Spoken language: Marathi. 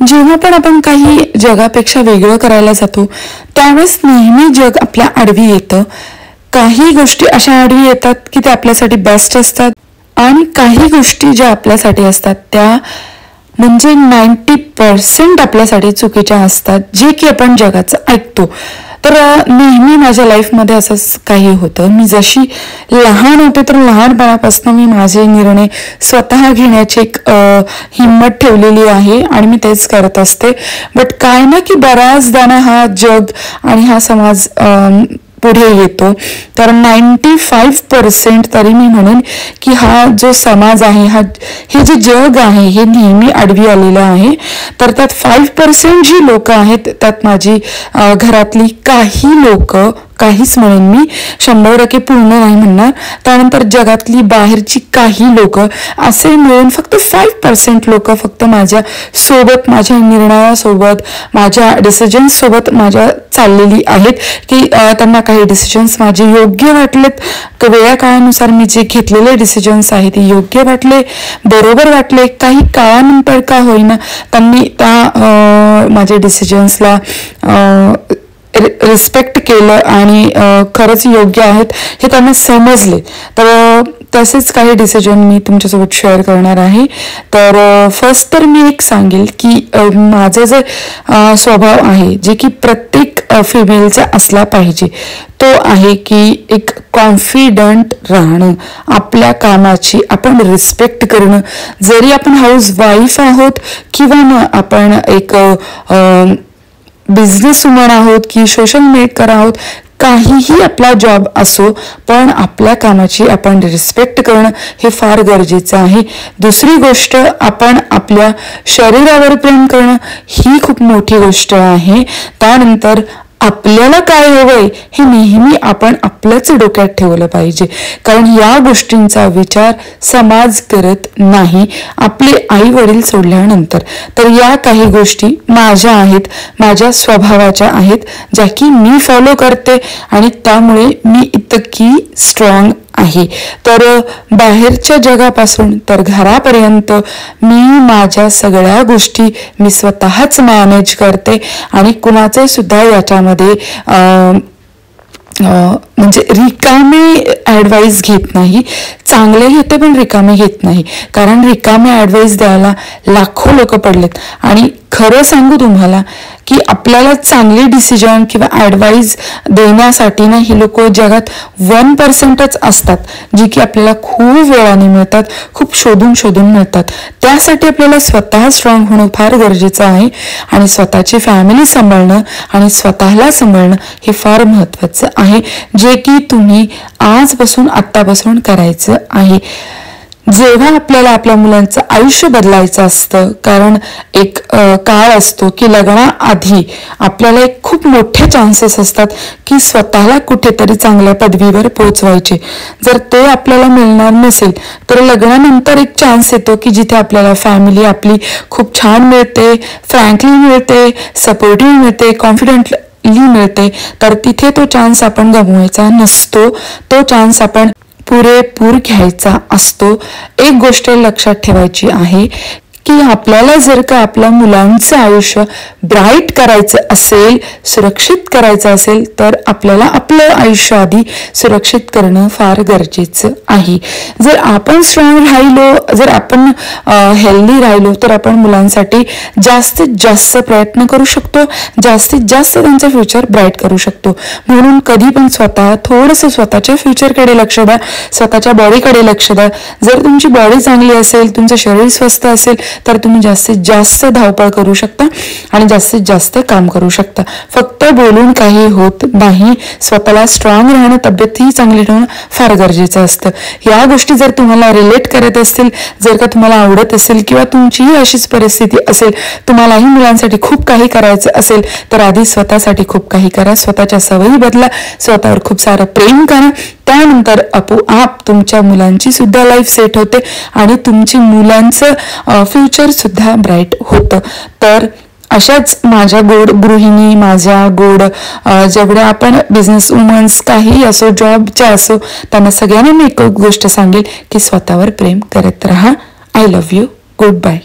जेव्हा पण आपण काही जगापेक्षा वेगळं करायला जातो त्यावेळेस नेहमी जग आपल्या आडवी येतं. काही गोष्टी अशा आडवी येतात की त्या आपल्यासाठी बेस्ट असतात आणि काही गोष्टी ज्या आपल्यासाठी असतात त्या म्हणजे 90% आपल्यासाठी चुकीच्या असतात, जे की आपण जगाचं ऐकतो. तर नेहमी माझ्या लाईफमध्ये असंच काही होतं. मी जशी लहान होते तर लहानपणापासून मी माझे निर्णय स्वतः घेण्याची एक हिंमत ठेवलेली आहे आणि मी तेच करत असते. बट काय ना की बऱ्याचदा ना हा जग आणि हा समाज पुढे येतो. तर 95% तरी मी म्हणेन की हा जो समाज आहे, हे जे जग आहे हे नेहमी आडवी आलेलं आहे. तर त्यात 5% जी लोक आहेत त्यात माझी घरातली काही लोक, काहीच म्हणेन मी, 100% पूर्ण नाही म्हणणार. त्यानंतर जगातली बाहेरची काही लोक, असे मिळून फक्त 5% लोक फक्त माझ्या सोबत, माझ्या निर्णयासोबत, माझ्या डिसिजन्स सोबत माझ्या चाललेली आहेत की त्यांना काही डिसिजन्स माझे योग्य वाटलेत. वेळा काळानुसार मी जे घेतलेले डिसिजन्स आहेत ते योग्य वाटले, बरोबर वाटले. काही काळानंतर का होईना त्यांनी त्या माझ्या डिसिजन्सला रिस्पेक्ट केलं आणि खरंच योग्य आहेत हे त्यांना समजले. तर तसेच काही डिसिजन मी तुमच्यासोबत शेअर करणार आहे. तर फर्स्ट तर मी एक सांगेल की माझं जे स्वभाव आहे, जे की प्रत्येक फिमेलचा असला पाहिजे, तो आहे की एक कॉन्फिडंट राहणं, आपल्या कामाची आपण रिस्पेक्ट करणं. जरी आपण हाऊस वाईफ आहोत किंवा मग आपण एक बिझनेस वुमन आहोत की सोशल मेकर आहोत, काहीही आपला जॉब असो, पण आपल्या कामाची आपण रिस्पेक्ट करणं हे फार गरजेचं आहे. दुसरी गोष्ट, आपण आपल्या शरीरावर प्रेम करणं ही खूप मोठी गोष्ट आहे. त्यानंतर आपल्याला काय हवंय हे नेहमी आपण आपल्याच डोक्यात ठेवलं पाहिजे, कारण या गोष्टींचा विचार समाज करत नाही, आपले आई वडील सोडल्यानंतर. तर या काही गोष्टी माझ्या आहेत, माझ्या स्वभावाच्या आहेत, ज्या की मी फॉलो करते आणि त्यामुळे मी इतकी स्ट्रॉंग आहे. तर बाहेरच्या जगापासून तर घरापर्यंत मी माझ्या सगळ्या गोष्टी मी स्वतःच मॅनेज करते आणि कुणाचे सुद्धा याच्यामध्ये म्हणजे रिकामे ॲडवाईस घेत नाही. चांगले घेते पण रिकामे घेत नाही, कारण रिकामे ॲडवाईस द्यायला लाखो लोक पडलेत. आणि खरं सांगू तुम्हाला की आपल्याला चांगले डिसिजन किंवा ॲडवाईस देण्यासाठी ना ही लोक जगात 1%च असतात, जी की आपल्याला खूप वेळाने मिळतात, खूप शोधून मिळतात. त्यासाठी आपल्याला स्वतः स्ट्रॉंग होणं फार गरजेचं आहे आणि स्वतःची फॅमिली सांभाळणं आणि स्वतःला सांभाळणं हे फार महत्त्वाचं आहे, जे की तुम्ही आजपासून आत्तापासून करायचं आहे. जेव्हा आपल्याला आपल्या मुलांचं आयुष्य बदलायचं असतं, कारण एक काळ असतो की लग्नाआधी आपल्याला एक खूप मोठे चान्सेस असतात की स्वतःला कुठेतरी चांगल्या पदवीवर पोहोचवायचे. जर ते आपल्याला मिळणार नसेल तर लग्नानंतर एक चान्स येतो की जिथे आपल्याला फॅमिली आपली खूप छान मिळते, फ्रँकली मिळते, सपोर्टिव्ह मिळते, कॉन्फिडेंटली मिळते. तर तिथे तो चान्स आपण गमवायचा नसतो, तो चान्स आपण पुरेपूर घ्यायचा असतो. एक गोष्ट लक्षात ठेवायची आहे की आपल्याला जर का आपल्या मुलांचं आयुष्य ब्राईट करायचं असेल, सुरक्षित करायचं असेल, तर आपल्याला आपलं आयुष्य आधी सुरक्षित करणं फार गरजेचं आहे. जर आपण स्ट्रॉंग राहिलो, जर आपण हेल्दी राहिलो, तर आपण मुलांसाठी जास्तीत जास्त प्रयत्न करू शकतो, जास्तीत जास्त त्यांचं फ्युचर ब्राईट करू शकतो. म्हणून कधी पण थोडंसं स्वतःच्या फ्युचरकडे लक्ष द्या, स्वतःच्या बॉडीकडे लक्ष द्या. जर तुमची बॉडी चांगली असेल, तुमचं शरीर स्वस्थ असेल, तर तुम्ही जास्तीत जास्त धावपळ करू शकता आणि जास्तीत जास्त काम करू शकता. फक्त बोलून काही होत नाही, स्वतःला स्ट्रॉंग राहणं, तब्येतही चांगली ठेवणं फार गरजेचं असतं. या गोष्टी जर तुम्हाला रिलेट करत असतील, जर का तुम्हाला आवडत असेल किंवा तुमचीही अशीच परिस्थिती असेल, तुम्हालाही मुलांसाठी खूप काही करायचं असेल, तर आधी स्वतःसाठी खूप काही करा, स्वतःच्या सवयी बदला, स्वतःवर खूप सारं प्रेम करा. त्यानंतर आपोआप तुमच्या मुलांची सुद्धा लाईफ सेट होते आणि तुमची मुलांचं फ्युचर सुद्धा ब्राईट होतं. तर अशाच माझ्या गोड गृहिणी, माझ्या गोड जेवढ्या आपण बिझनेस वुमन्स काही असो, जॉबच्या असो, त्यांना सगळ्यांना मी एक गोष्ट सांगेल की स्वतःवर प्रेम करत राहा. I love you. Good bye.